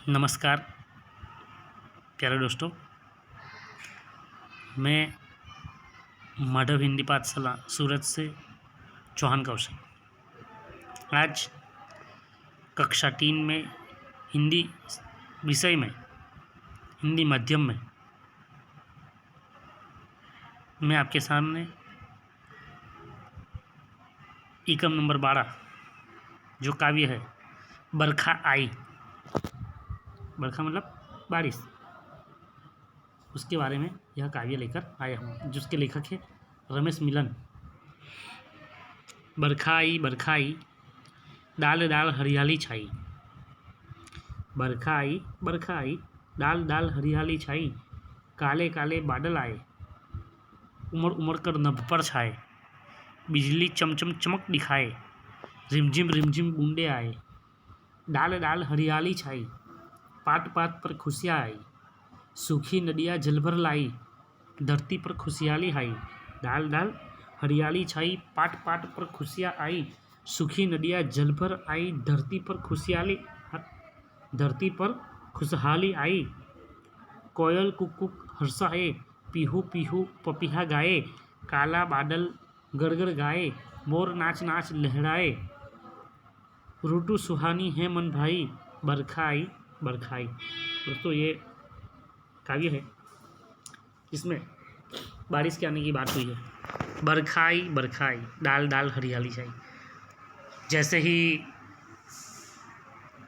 नमस्कार प्यारे दोस्तों, मैं माधव हिंदी पाठशाला सूरत से चौहान कौशिक आज कक्षा 3 में हिंदी विषय में हिंदी माध्यम में मैं आपके सामने एकम नंबर 12 जो काव्य है बरखा आई, बरखा मतलब बारिश, उसके बारे में यह काव्य लेकर आया हूँ, जिसके लेखक है रमेश मिलन। बरखा आई डाल डाल हरियाली छाई, बरखा आई डाल डाल हरियाली छाई, काले काले बादल आए उमड़ उमड़ कर नभ पर छाए, बिजली चमचम चमक दिखाए, रिमझिम बूंदे आए, डाल डाल हरियाली छाई, पात पात पर खुशियाँ आई, सूखी नदियाँ जलभर लाई, धरती पर खुशहाली आई, डाल डाल हरियाली छाई, पाट पाट पर खुशियाँ आई, सूखी नदियाँ जलभर आई, धरती पर खुशहाली आई, कोयल कुक हर्षाए, पीहू पीहू पपीहा गाए, काला बादल गड़गड़ गाए, मोर नाच नाच लहराए, ऋतु सुहानी है मन भाई, बरखा आई। दोस्तों, ये काव्य है जिसमें बारिश के आने की बात हुई है। बरखा आई डाल डाल हरियाली छाई। जैसे ही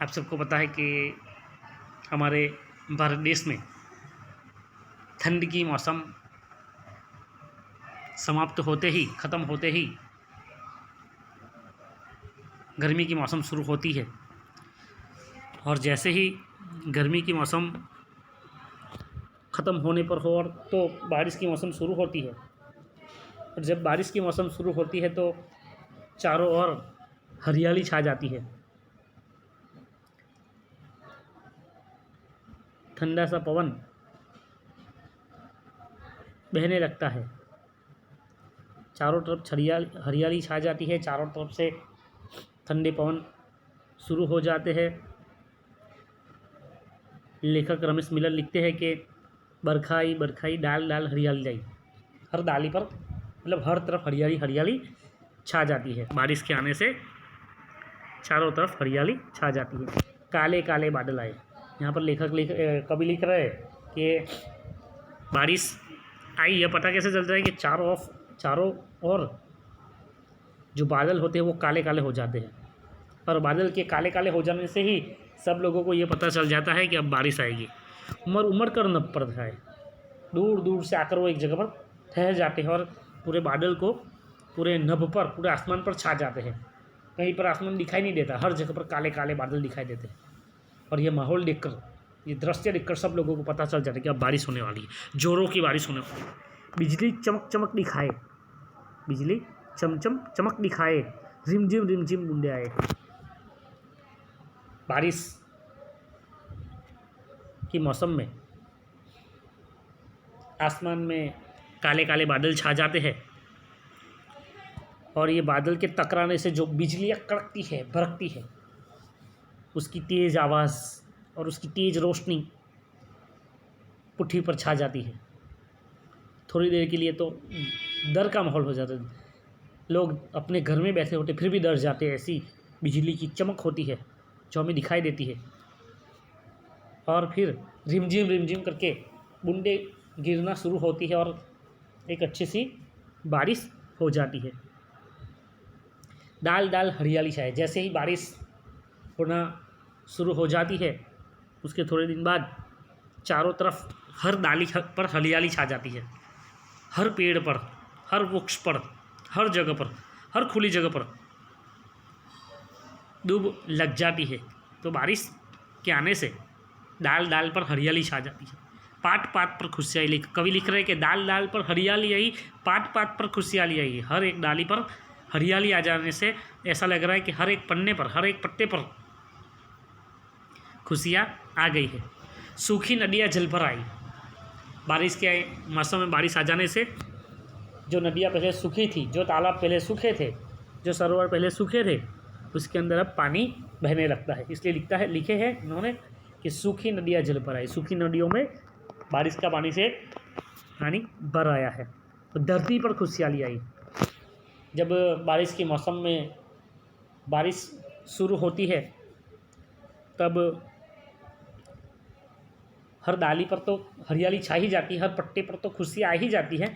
आप सबको पता है कि हमारे भारत देश में ठंड की मौसम समाप्त होते ही, ख़त्म होते ही गर्मी की मौसम शुरू होती है, और जैसे ही गर्मी की मौसम ख़त्म होने पर हो और तो बारिश की मौसम शुरू होती है। और जब बारिश की मौसम शुरू होती है तो चारों ओर हरियाली छा जाती है, ठंडा सा पवन बहने लगता है, चारों तरफ हरियाली छा जाती है, चारों तरफ से ठंडे पवन शुरू हो जाते हैं। लेखक रमेश मिलन लिखते हैं कि बरखा आई डाल डाल हरियाली आई। हर डाली पर मतलब हर तरफ हरियाली छा जाती है। बारिश के आने से चारों तरफ हरियाली छा जाती है। काले काले बादल आए। यहाँ पर कवि लिख रहे हैं कि बारिश आई, यह पता कैसे चलता है कि चारों ओर जो बादल होते हैं वो काले काले हो जाते हैं, और बादल के काले काले हो जाने से ही सब लोगों को ये पता चल जाता है कि अब बारिश आएगी। उमड़ कर नभ पर छाए, दूर दूर से आकर वो एक जगह पर ठहर जाते हैं और पूरे बादल को पूरे नभ पर, पूरे आसमान पर छा जाते हैं। कहीं पर आसमान दिखाई नहीं देता, हर जगह पर काले काले बादल दिखाई देते हैं। और ये माहौल देखकर, ये दृश्य देखकर सब लोगों को पता चल जाता है कि अब बारिश होने वाली है, जोरों की बारिश होने वाली है। बिजली चमक दिखाए, बिजली चमक दिखाए, रिमझिम बूंदे आए। बारिश की मौसम में आसमान में काले काले बादल छा जाते हैं, और ये बादल के टकराने से जो बिजलियाँ कड़कती है, भड़कती है, उसकी तेज़ आवाज़ और उसकी तेज़ रोशनी पुट्ठी पर छा जाती है। थोड़ी देर के लिए तो डर का माहौल हो जाता है, लोग अपने घर में बैठे होते फिर भी डर जाते हैं, ऐसी बिजली की चमक होती है जो हमें दिखाई देती है। और फिर रिमझिम करके बूंदे गिरना शुरू होती है और एक अच्छी सी बारिश हो जाती है। डाल डाल हरियाली छाए। जैसे ही बारिश होना शुरू हो जाती है, उसके थोड़े दिन बाद चारों तरफ हर डाली पर हरियाली छा जाती है। हर पेड़ पर, हर वृक्ष पर, हर जगह पर, हर खुली जगह पर दूब लग जाती है। तो बारिश के आने से डाल डाल पर हरियाली छा जाती है, पात पात पर खुशहाली। कवि लिख रहे हैं कि डाल डाल पर हरियाली आई, पात पात पर खुशहाली आई। हर एक डाली पर हरियाली आ जाने से ऐसा लग रहा है कि हर एक पन्ने पर, हर एक पत्ते पर खुशियाँ आ गई है। सूखी नदियाँ जल भर आई। बारिश के मौसम में बारिश आ जाने से जो नदियाँ पहले सूखी थी, जो तालाब पहले सूखे थे, जो सरोवर पहले सूखे थे, उसके अंदर अब पानी बहने लगता है। इसलिए लिखे हैं इन्होंने कि सूखी नदियाँ जल पर आई, सूखी नदियों में बारिश का पानी से पानी भर आया है। तो धरती पर खुशहाली आई। जब बारिश के मौसम में बारिश शुरू होती है तब हर डाली पर तो हरियाली छा ही जाती है, हर पत्ते पर तो खुशियाँ आ ही जाती है,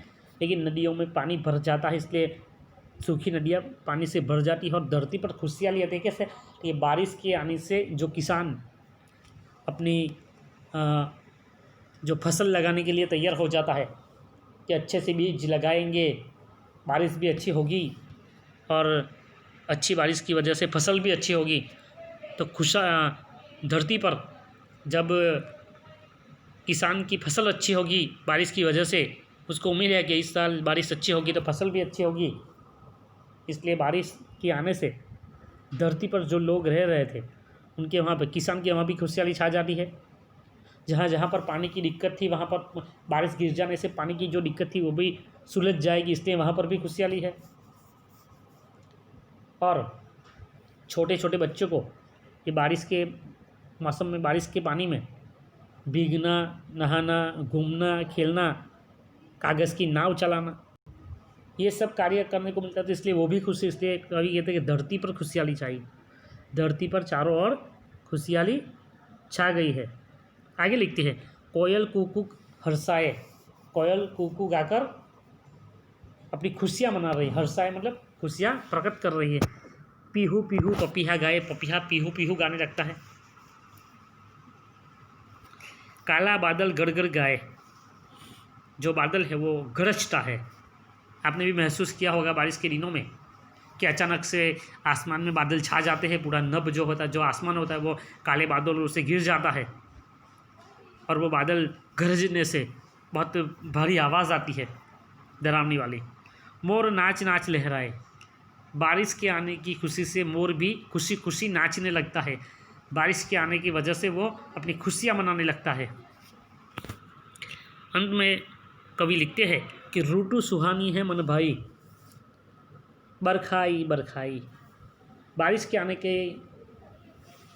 लेकिन नदियों में पानी भर जाता है, इसलिए सूखी नदियाँ पानी से भर जाती है और धरती पर खुशियाँ आती है। कैसे? ये बारिश के आने से जो किसान अपनी जो फसल लगाने के लिए तैयार हो जाता है कि अच्छे से बीज लगाएंगे, बारिश भी अच्छी होगी और अच्छी बारिश की वजह से फसल भी अच्छी होगी, तो धरती पर जब किसान की फसल अच्छी होगी बारिश की वजह से, उसको उम्मीद है कि इस साल बारिश अच्छी होगी तो फसल भी अच्छी होगी, इसलिए बारिश के आने से धरती पर जो लोग रह रहे थे उनके वहाँ पर, किसान के वहाँ भी खुशहाली छा जाती है। जहाँ जहाँ पर पानी की दिक्कत थी वहाँ पर बारिश गिर जाने से पानी की जो दिक्कत थी वो भी सुलझ जाएगी, इसलिए वहाँ पर भी खुशहाली है। और छोटे छोटे बच्चों को ये बारिश के मौसम में बारिश के पानी में भीगना, नहाना, घूमना, खेलना, कागज़ की नाव चलाना, ये सब कार्य करने को मिलता था, इसलिए वो भी खुशी। इसलिए कवि कहते हैं कि धरती पर खुशहाली छाई, धरती पर चारों ओर खुशहाली छा गई है। आगे लिखते हैं, कोयल कूकू हर्षाए, कोयल कूकू गाकर अपनी खुशियाँ मना रही है। हर्षाए मतलब खुशियाँ प्रकट कर रही है। पीहू पीहू पपीहा गाए, पपीहा पीहू पीहू गाने लगता है। काला बादल गड़गड़ गाए, जो बादल है वो गरजता है। आपने भी महसूस किया होगा बारिश के दिनों में कि अचानक से आसमान में बादल छा जाते हैं, पूरा नभ जो होता है, जो आसमान होता है वो काले बादलों से घिर जाता है और वो बादल गरजने से बहुत भारी आवाज़ आती है डरावनी वाली। मोर नाच नाच लहराए, बारिश के आने की खुशी से मोर भी खुशी खुशी नाचने लगता है, बारिश के आने की वजह से वो अपनी खुशियाँ मनाने लगता है। अंत में कवि लिखते हैं कि ऋतु सुहानी है मन भाई, बरखाई बरखाई, बारिश के आने के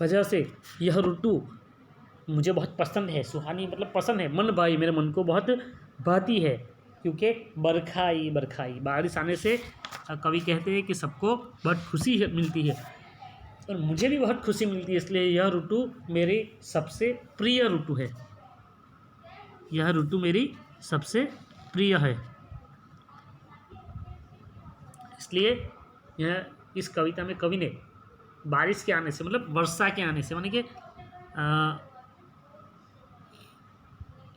वजह से यह ऋतु मुझे बहुत पसंद है। सुहानी मतलब पसंद है, मन भाई मेरे मन को बहुत भाती है, क्योंकि बरखाई बरखाई, बारिश आने से कवि कहते हैं कि सबको बहुत खुशी मिलती है और मुझे भी बहुत खुशी मिलती है, इसलिए यह ऋतु मेरी सबसे प्रिय ऋतु है, यह ऋतु मेरी सबसे प्रिय है। इसलिए यह इस कविता में कवि ने बारिश के आने से मतलब वर्षा के आने से, माने कि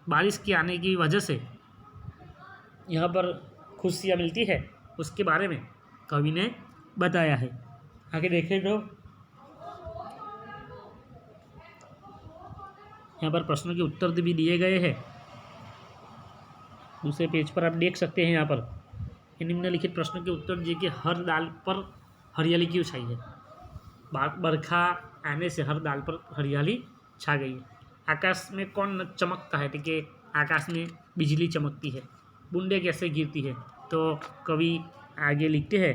बारिश के आने की वजह से यहाँ पर खुशियाँ मिलती है, उसके बारे में कवि ने बताया है। आगे देखें तो यहाँ पर प्रश्नों के उत्तर भी दिए गए हैं, दूसरे पेज पर आप देख सकते हैं। यहाँ पर निम्नलिखित प्रश्नों के उत्तर दिए कि हर डाल पर हरियाली क्यों छाई है। बरखा आने से हर डाल पर हरियाली छा गई है। आकाश में कौन चमकता है, ठीक है, आकाश में बिजली चमकती है। बूंदें कैसे गिरती है, तो कवि आगे लिखते हैं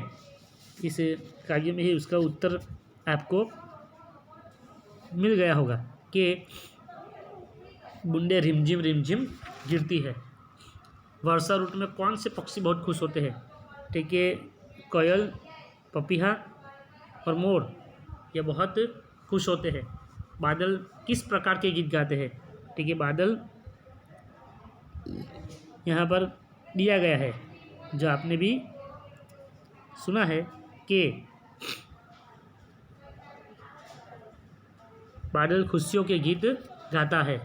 इस काव्य में ही उसका उत्तर आपको मिल गया होगा कि बूंदें रिमझिम रिमझिम गिरती है। वर्षा ऋतु में कौन से पक्षी बहुत खुश होते हैं, ठीक है, कोयल, पपीहा और मोर, ये बहुत खुश होते हैं। बादल किस प्रकार के गीत गाते हैं, ठीक है, बादल यहाँ पर दिया गया है जो आपने भी सुना है कि बादल खुशियों के गीत गाता है।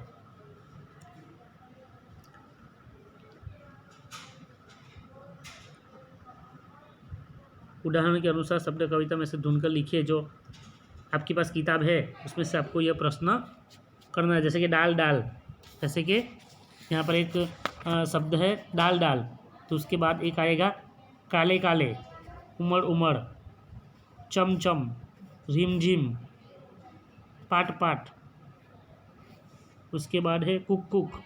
उदाहरण के अनुसार शब्द कविता में से ढूंढकर लिखिए, जो आपके पास किताब है उसमें से आपको यह प्रश्न करना है। जैसे कि डाल डाल, जैसे कि यहाँ पर एक शब्द है डाल डाल, तो उसके बाद एक आएगा काले काले, उमड़ उमड़, चम चम, झिम झिम, पाट पाट, उसके बाद है कुक कुक,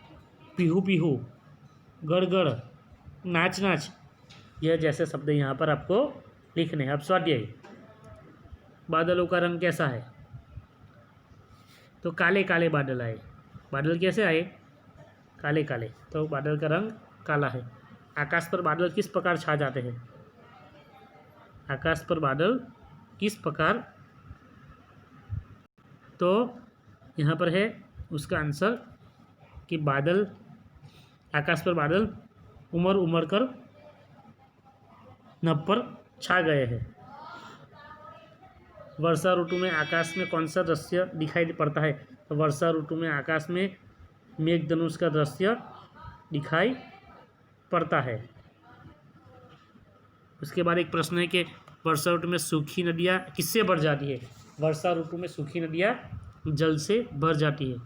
पीहू पीहू, गड़ गड़, नाच नाच। यह जैसे शब्द यहाँ पर आपको लिखने हैं। अब स्वाध्याय, बादलों का रंग कैसा है, तो काले काले बादल आए। बादल कैसे आए? काले काले, तो बादल का रंग काला है। आकाश पर बादल किस प्रकार छा जाते हैं? आकाश पर बादल किस प्रकार, तो यहाँ पर है उसका आंसर कि बादल, आकाश पर बादल उमड़ उमड़ कर नभ पर छा गए हैं। वर्षा ऋतु में आकाश में कौन सा दृश्य दिखाई पड़ता है? तो वर्षा ऋतु में आकाश में मेघधनुष का दृश्य दिखाई पड़ता है। उसके बाद एक प्रश्न है कि वर्षा ऋतु में सूखी नदियाँ किससे भर जाती है? वर्षा ऋतु में सूखी नदियाँ जल से भर जाती है।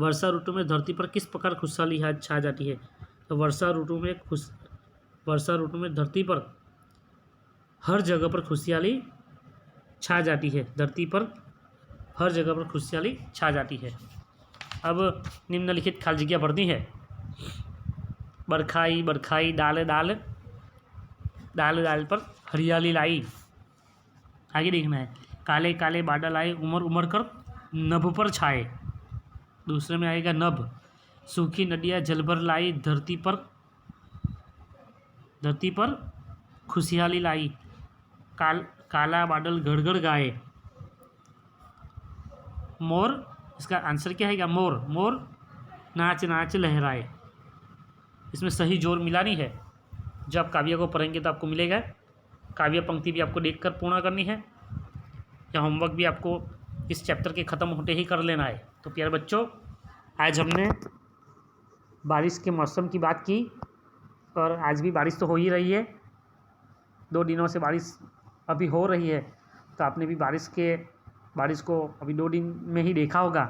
वर्षा ऋतु में धरती पर किस प्रकार खुशहाली छा जाती है? तो वर्षा ऋतु में धरती पर हर जगह पर खुशहाली छा जाती है। धरती पर हर जगह पर खुशहाली छा जाती है। अब निम्नलिखित खाली जगह भरनी है। बरखाई बरखाई डाल डाल डाल डाल पर हरियाली लाई। आगे देखना है। काले काले बादल आए उमड़ उमड़ कर नभ पर छाए। दूसरे में आएगा नभ। सूखी नदियाँ जल भर लाई धरती पर खुशहाली लाई। काला बादल गड़गड़ गाए। मोर, इसका आंसर क्या है? मोर मोर नाच नाच लहराए। इसमें सही जोर मिलानी है। जब आप काव्य को पढ़ेंगे तो आपको मिलेगा। काव्य पंक्ति भी आपको देखकर पूर्ण करनी है, या होमवर्क भी आपको इस चैप्टर के ख़त्म होते ही कर लेना है। तो प्यारे बच्चों, आज हमने बारिश के मौसम की बात की, और आज भी बारिश तो हो ही रही है। 2 दिनों से बारिश अभी हो रही है, तो आपने भी बारिश को अभी 2 दिन में ही देखा होगा।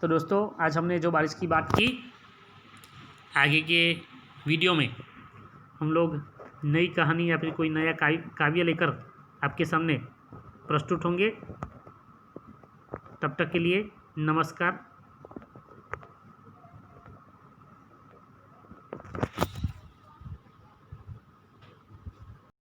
तो दोस्तों, आज हमने जो बारिश की बात की, आगे के वीडियो में हम लोग नई कहानी या फिर कोई नया काव्य लेकर आपके सामने प्रस्तुत होंगे। तब तक के लिए नमस्कार।